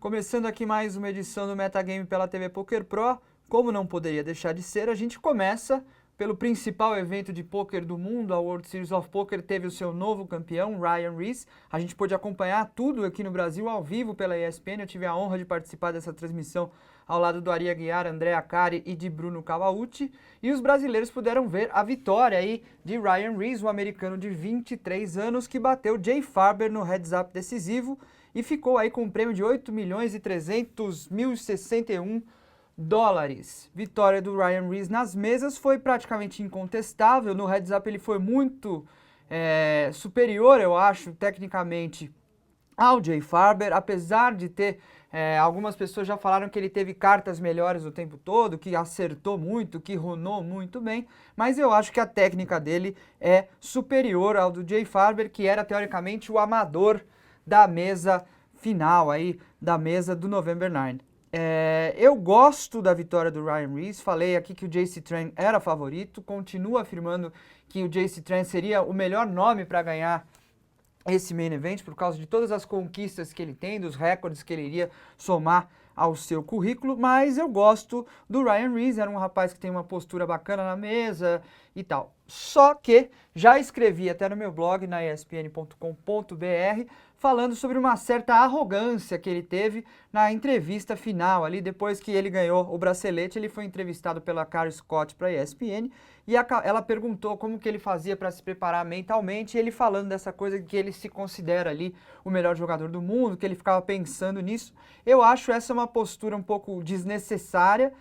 Começando aqui mais uma edição do Metagame pela TV Poker Pro. Como não poderia deixar de ser, a gente começa pelo principal evento de poker do mundo. A World Series of Poker teve o seu novo campeão, Ryan Ries. A gente pôde acompanhar tudo aqui no Brasil ao vivo pela ESPN. Eu tive a honra de participar dessa transmissão ao lado do Ari Aguiar, André Acari e de Bruno Cavaucci. E os brasileiros puderam ver a vitória aí de Ryan Ries, um americano de 23 anos que bateu Jay Farber no heads-up decisivo e ficou aí com um prêmio de $8.300.061. Vitória do Ryan Ries nas mesas foi praticamente incontestável. No heads-up ele foi muito superior, eu acho, tecnicamente, ao Jay Farber, apesar de ter algumas pessoas já falaram que ele teve cartas melhores o tempo todo, que acertou muito, que runou muito bem, mas eu acho que a técnica dele é superior ao do Jay Farber, que era teoricamente o amador da mesa final aí, da mesa do November 9. Eu gosto da vitória do Ryan Ries, falei aqui que o JC Tran era favorito, continuo afirmando que o JC Tran seria o melhor nome para ganhar esse main event, por causa de todas as conquistas que ele tem, dos recordes que ele iria somar ao seu currículo, mas eu gosto do Ryan Ries, era um rapaz que tem uma postura bacana na mesa e tal. Só que já escrevi até no meu blog, na espn.com.br, falando sobre uma certa arrogância que ele teve na entrevista final ali, depois que ele ganhou o bracelete, ele foi entrevistado pela Carol Scott para a ESPN, e ela perguntou como que ele fazia para se preparar mentalmente, e ele falando dessa coisa que ele se considera ali o melhor jogador do mundo, que ele ficava pensando nisso. Eu acho essa uma postura um pouco desnecessária.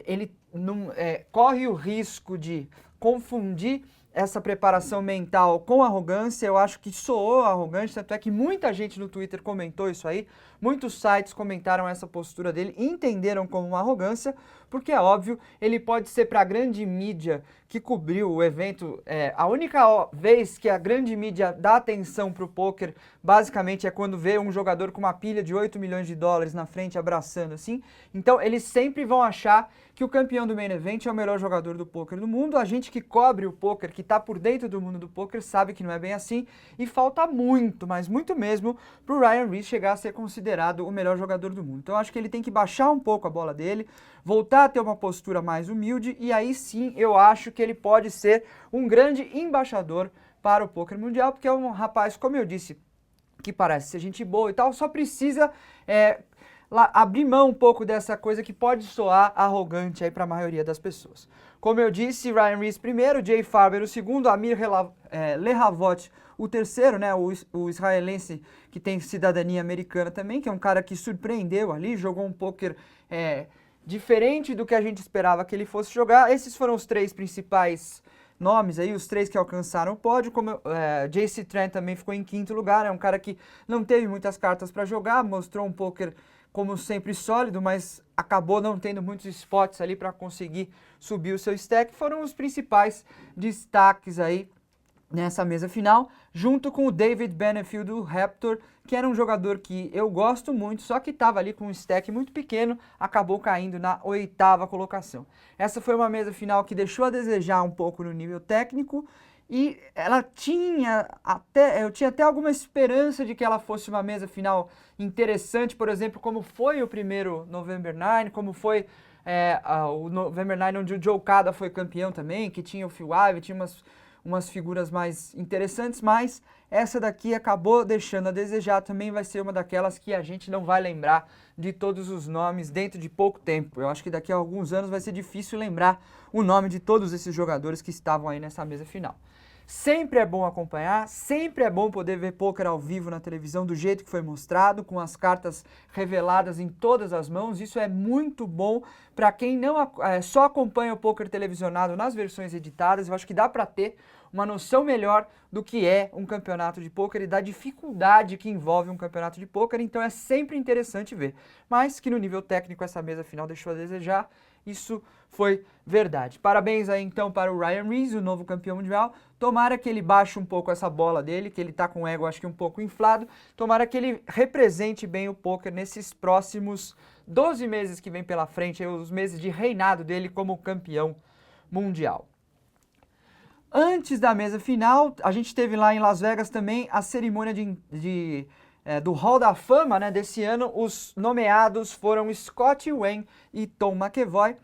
Ele não, corre o risco de confundir essa preparação mental com arrogância. Eu acho que soou arrogante, tanto é que muita gente no Twitter comentou isso aí, muitos sites comentaram essa postura dele, entenderam como uma arrogância, porque é óbvio, ele pode ser para a grande mídia que cobriu o evento, a única vez que a grande mídia dá atenção para o poker, basicamente é quando vê um jogador com uma pilha de $8 milhões na frente abraçando assim, então eles sempre vão achar que o campeão do main event é o melhor jogador do poker do mundo. A gente que cobre o poker, que está por dentro do mundo do poker, sabe que não é bem assim, e falta muito, mas muito mesmo, para o Ryan Ries chegar a ser considerado o melhor jogador do mundo. Então eu acho que ele tem que baixar um pouco a bola dele, voltar a ter uma postura mais humilde, e aí sim eu acho que ele pode ser um grande embaixador para o poker mundial, porque é um rapaz, como eu disse, que parece ser gente boa e tal, só precisa abrir mão um pouco dessa coisa que pode soar arrogante aí para a maioria das pessoas. Como eu disse, Ryan Ries primeiro, Jay Farber o segundo, Amir Lehavot o terceiro, né, o israelense que tem cidadania americana também, que é um cara que surpreendeu ali, jogou um poker diferente do que a gente esperava que ele fosse jogar. Esses foram os três principais nomes aí, os três que alcançaram o pódio. Como JC Tran também ficou em quinto lugar, é um cara que não teve muitas cartas para jogar, mostrou um poker como sempre sólido, mas acabou não tendo muitos spots ali para conseguir subir o seu stack. Foram os principais destaques aí nessa mesa final, junto com o David Benefield do Raptor, que era um jogador que eu gosto muito, só que estava ali com um stack muito pequeno, acabou caindo na 8ª colocação. Essa foi uma mesa final que deixou a desejar um pouco no nível técnico, e ela eu tinha até alguma esperança de que ela fosse uma mesa final interessante, por exemplo, como foi o primeiro November 9, como foi o November 9 onde o Joe Cada foi campeão também, que tinha o Phil Ivey, tinha umas figuras mais interessantes, mas essa daqui acabou deixando a desejar. Também vai ser uma daquelas que a gente não vai lembrar de todos os nomes dentro de pouco tempo. Eu acho que daqui a alguns anos vai ser difícil lembrar o nome de todos esses jogadores que estavam aí nessa mesa final. Sempre é bom acompanhar, sempre é bom poder ver poker ao vivo na televisão do jeito que foi mostrado, com as cartas reveladas em todas as mãos. Isso é muito bom para quem não só acompanha o poker televisionado nas versões editadas. Eu acho que dá para ter uma noção melhor do que é um campeonato de poker e da dificuldade que envolve um campeonato de poker. Então é sempre interessante ver. Mas que no nível técnico essa mesa final deixou a desejar. Isso foi verdade. Parabéns aí então para o Ryan Ries, o novo campeão mundial. Tomara que ele baixe um pouco essa bola dele, que ele tá com o ego acho que um pouco inflado. Tomara que ele represente bem o poker nesses próximos 12 meses que vem pela frente, os meses de reinado dele como campeão mundial. Antes da mesa final, a gente teve lá em Las Vegas também a cerimônia de do Hall da Fama, né, desse ano, os nomeados foram Scott Wayne e Tom McEvoy.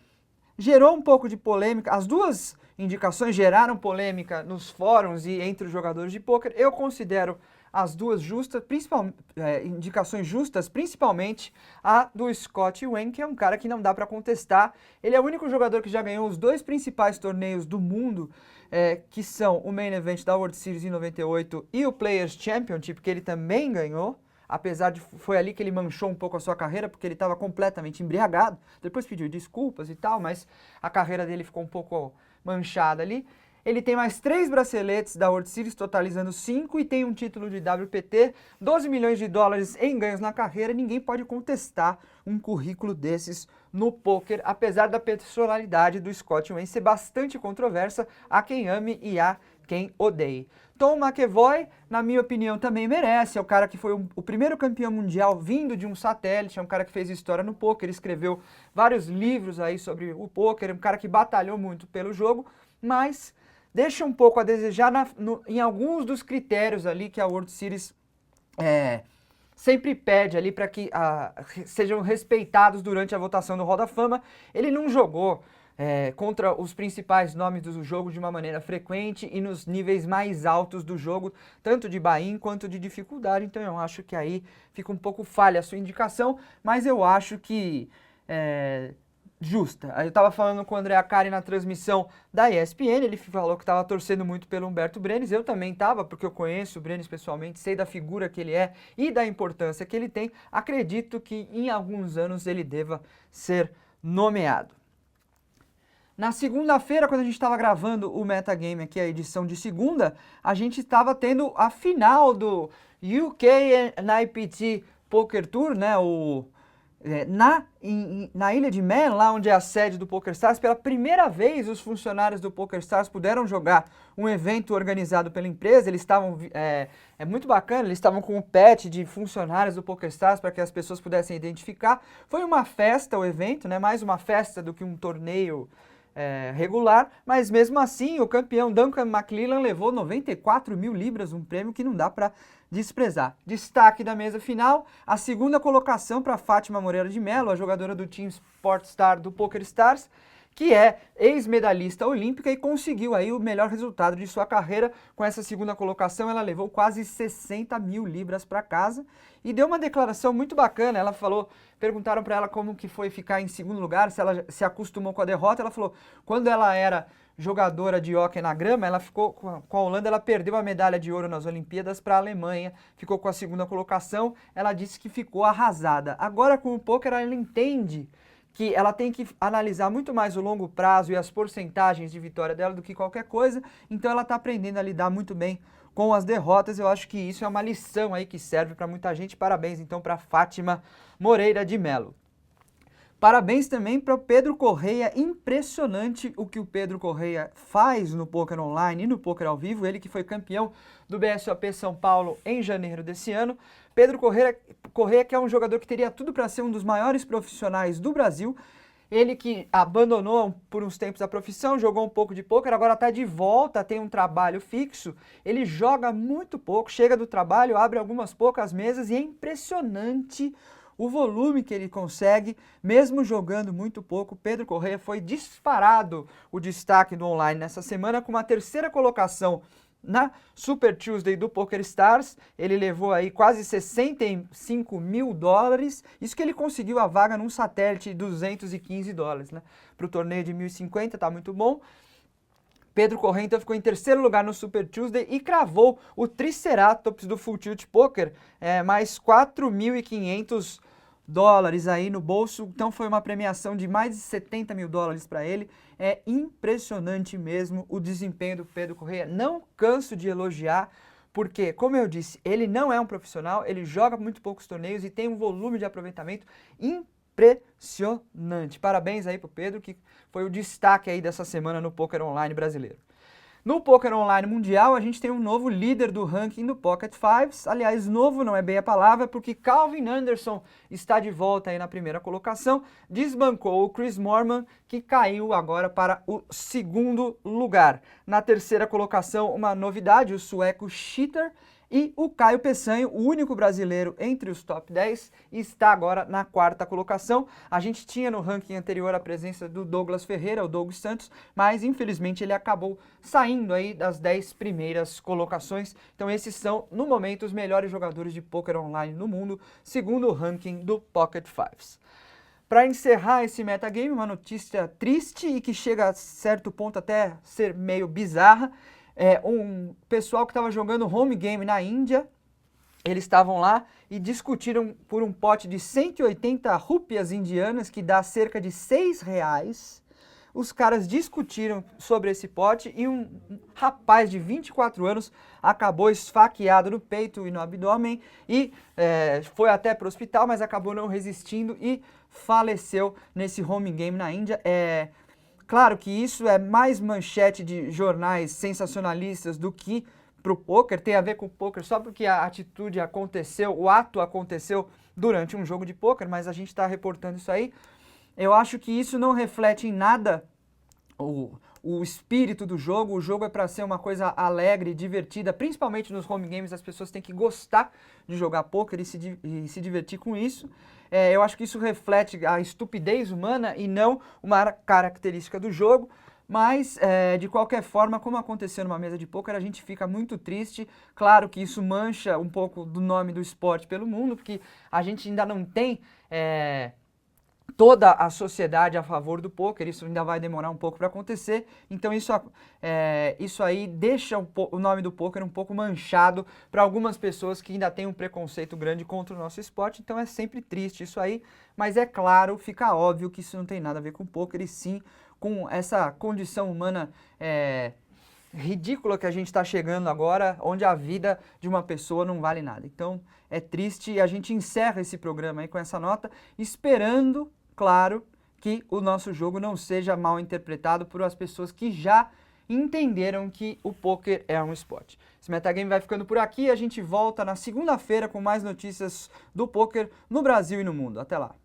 Gerou um pouco de polêmica, as duas indicações geraram polêmica nos fóruns e entre os jogadores de pôquer. Eu considero as duas justas, indicações justas, principalmente a do Scott Wayne, que é um cara que não dá para contestar. Ele é o único jogador que já ganhou os dois principais torneios do mundo, que são o Main Event da World Series em 98 e o Players Championship, que ele também ganhou. Apesar de foi ali que ele manchou um pouco a sua carreira, porque ele estava completamente embriagado. Depois pediu desculpas e tal, mas a carreira dele ficou um pouco manchada ali. Ele tem mais 3 braceletes da World Series, totalizando 5, e tem um título de WPT, 12 milhões de dólares em ganhos na carreira. Ninguém pode contestar um currículo desses no pôquer, apesar da personalidade do Scott Wayne ser bastante controversa, a quem ame e a quem odeie. Tom McEvoy, na minha opinião, também merece. É o cara que foi o primeiro campeão mundial vindo de um satélite, é um cara que fez história no pôquer, escreveu vários livros aí sobre o pôquer, é um cara que batalhou muito pelo jogo, mas deixa um pouco a desejar em alguns dos critérios ali que a World Series sempre pede ali para que sejam respeitados durante a votação do Hall da Fama. Ele não jogou contra os principais nomes do jogo de uma maneira frequente e nos níveis mais altos do jogo, tanto de buy-in quanto de dificuldade, então eu acho que aí fica um pouco falha a sua indicação, mas eu acho que justa. Aí eu estava falando com o André Acari na transmissão da ESPN, ele falou que estava torcendo muito pelo Humberto Brenes, eu também estava, porque eu conheço o Brenes pessoalmente, sei da figura que ele é e da importância que ele tem, acredito que em alguns anos ele deva ser nomeado. Na segunda-feira, quando a gente estava gravando o Metagame aqui, a edição de segunda, a gente estava tendo a final do UK NIPT Poker Tour, né, na Ilha de Man, lá onde é a sede do PokerStars. Pela primeira vez os funcionários do PokerStars puderam jogar um evento organizado pela empresa. Eles estavam, é muito bacana, eles estavam com o patch de funcionários do PokerStars para que as pessoas pudessem identificar. Foi uma festa o evento, né, mais uma festa do que um torneio regular, mas mesmo assim o campeão Duncan McLellan levou 94 mil libras, um prêmio que não dá para desprezar. Destaque da mesa final, a segunda colocação para Fátima Moreira de Mello, a jogadora do Team Sportstar do PokerStars, que é ex-medalhista olímpica e conseguiu aí o melhor resultado de sua carreira. Com essa segunda colocação, ela levou quase 60 mil libras para casa e deu uma declaração muito bacana. Ela falou, perguntaram para ela como que foi ficar em segundo lugar, se ela se acostumou com a derrota. Ela falou, quando ela era jogadora de hóquei na grama, ela ficou com a Holanda, ela perdeu a medalha de ouro nas Olimpíadas para a Alemanha, ficou com a segunda colocação. Ela disse que ficou arrasada. Agora com o pôquer ela entende que ela tem que analisar muito mais o longo prazo e as porcentagens de vitória dela do que qualquer coisa, então ela está aprendendo a lidar muito bem com as derrotas. Eu acho que isso é uma lição aí que serve para muita gente. Parabéns então para Fátima Moreira de Mello. Parabéns também para o Pedro Correia, impressionante o que o Pedro Correia faz no poker online e no poker ao vivo, ele que foi campeão do BSOP São Paulo em janeiro desse ano. Pedro Correia, que é um jogador que teria tudo para ser um dos maiores profissionais do Brasil, ele que abandonou por uns tempos a profissão, jogou um pouco de poker, agora está de volta, tem um trabalho fixo, ele joga muito pouco, chega do trabalho, abre algumas poucas mesas e é impressionante o volume que ele consegue, mesmo jogando muito pouco. Pedro Correia foi disparado o destaque do online nessa semana com uma terceira colocação na Super Tuesday do PokerStars. Ele levou aí quase 65 mil dólares, isso que ele conseguiu a vaga num satélite de 215 dólares, né? Para o torneio de 1.050, tá muito bom. Pedro Correia então ficou em terceiro lugar no Super Tuesday e cravou o Triceratops do Full Tilt Poker, mais 4.500 dólares aí no bolso. Então foi uma premiação de mais de 70 mil dólares para ele. É impressionante mesmo o desempenho do Pedro Correia. Não canso de elogiar, porque, como eu disse, ele não é um profissional, ele joga muito poucos torneios e tem um volume de aproveitamento impressionante. Parabéns aí pro Pedro, que foi o destaque aí dessa semana no poker online brasileiro. No poker online mundial, a gente tem um novo líder do ranking do Pocket Fives. Aliás, novo não é bem a palavra, porque Calvin Anderson está de volta aí na primeira colocação. Desbancou o Chris Moorman, que caiu agora para o segundo lugar. Na terceira colocação, uma novidade, o sueco Cheater. E o Caio Peçanho, o único brasileiro entre os top 10, está agora na 4ª colocação. A gente tinha no ranking anterior a presença do Douglas Ferreira, o Doug Santos, mas infelizmente ele acabou saindo aí das 10 primeiras colocações. Então esses são, no momento, os melhores jogadores de poker online no mundo, segundo o ranking do Pocket Fives. Para encerrar esse metagame, uma notícia triste e que chega a certo ponto até ser meio bizarra. Um pessoal que estava jogando home game na Índia, eles estavam lá e discutiram por um pote de 180 rúpias indianas, que dá cerca de R$6. Os caras discutiram sobre esse pote e um rapaz de 24 anos acabou esfaqueado no peito e no abdômen e foi até para o hospital, mas acabou não resistindo e faleceu nesse home game na Índia. Claro que isso é mais manchete de jornais sensacionalistas do que pro poker, tem a ver com o poker só porque a atitude aconteceu, o ato aconteceu durante um jogo de poker, mas a gente está reportando isso aí. Eu acho que isso não reflete em nada o espírito do jogo. O jogo é para ser uma coisa alegre, divertida, principalmente nos home games as pessoas têm que gostar de jogar poker e se divertir com isso. Eu acho que isso reflete a estupidez humana e não uma característica do jogo. Mas, de qualquer forma, como aconteceu numa mesa de pôquer, a gente fica muito triste. Claro que isso mancha um pouco do nome do esporte pelo mundo, porque a gente ainda não tem toda a sociedade a favor do pôquer, isso ainda vai demorar um pouco para acontecer. Então isso aí deixa o nome do pôquer um pouco manchado para algumas pessoas que ainda têm um preconceito grande contra o nosso esporte. Então é sempre triste isso aí, mas é claro, fica óbvio que isso não tem nada a ver com pôquer e sim com essa condição humana ridícula que a gente está chegando agora, onde a vida de uma pessoa não vale nada. Então é triste e a gente encerra esse programa aí com essa nota, esperando, claro, que o nosso jogo não seja mal interpretado por as pessoas que já entenderam que o poker é um esporte. Esse metagame vai ficando por aqui, a gente volta na segunda-feira com mais notícias do poker no Brasil e no mundo. Até lá!